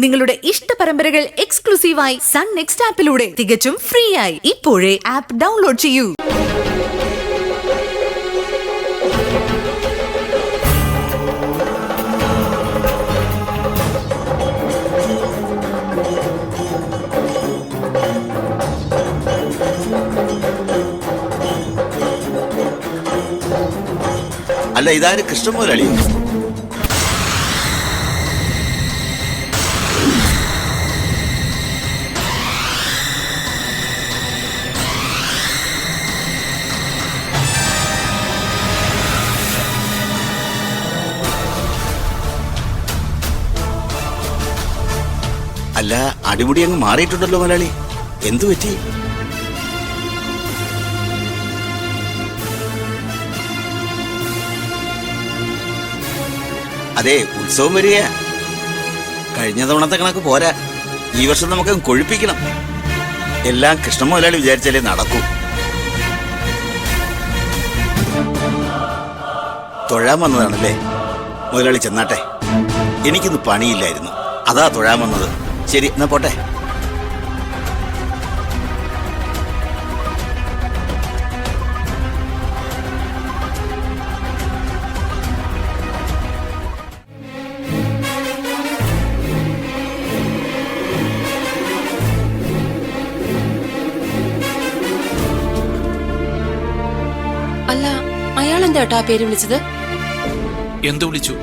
നിങ്ങളുടെ ഇഷ്ട പരമ്പരകൾ എക്സ്ക്ലൂസീവായി സൺ നെക്സ്റ്റ് ആപ്പിലൂടെ തികച്ചും ഫ്രീ ആയി ഇപ്പോഴേ ആപ്പ് ഡൗൺലോഡ് ചെയ്യൂ. അല്ല, ഇതാര് കൃഷ്ണൻ മുതലാളി? അല്ല, അടിമുടി അങ്ങ് മാറിയിട്ടുണ്ടല്ലോ മുതലാളി, എന്തു പറ്റി? അതെ, ഉത്സവം വരിക. കഴിഞ്ഞ തവണത്തെ കണക്ക് പോരാ, ഈ വർഷം നമുക്ക് കൊഴുപ്പിക്കണം. എല്ലാം കൃഷ്ണ മുതലാളി വിചാരിച്ചാലേ നടക്കൂ. തൊഴാൻ വന്നതാണല്ലേ മുതലാളി? ചെന്നാട്ടെ, എനിക്കിന്ന് പണിയില്ലായിരുന്നു, അതാ തൊഴാൻ വന്നത്. ശരി, എന്നാ പോട്ടെ. അല്ല, അയാൾ എന്താ പേര് വിളിച്ചത്? എന്തു വിളിച്ചു?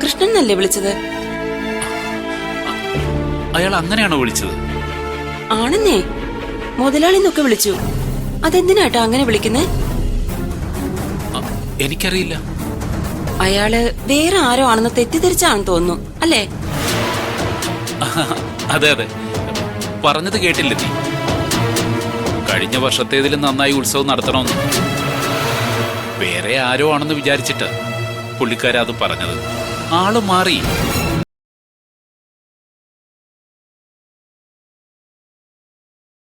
കൃഷ്ണൻ എന്നല്ലേ വിളിച്ചത്? അയാൾ അങ്ങനെയാണോ വിളിച്ചത്? ആണെന്നേ, മുതലാളിന്നൊക്കെ വിളിച്ചു. അതെന്തിനാട്ടാ അങ്ങനെ വിളിക്കുന്നേ? എനിക്കറിയില്ല. അയാള് വേറെ ആരോ ആണെന്ന് തെറ്റിദ്ധരിച്ചാണെന്ന് തോന്നുന്നു, അല്ലേ? അതെ അതെ, പറഞ്ഞത് കേട്ടില്ല നീ? കഴിഞ്ഞ വർഷത്തേതിലും നന്നായി ഉത്സവം നടത്തണമെന്ന് വേറെ ആരോ ആണെന്ന് വിചാരിച്ചിട്ട് പുള്ളിക്കാരത് പറഞ്ഞത്. ആള് മാറി.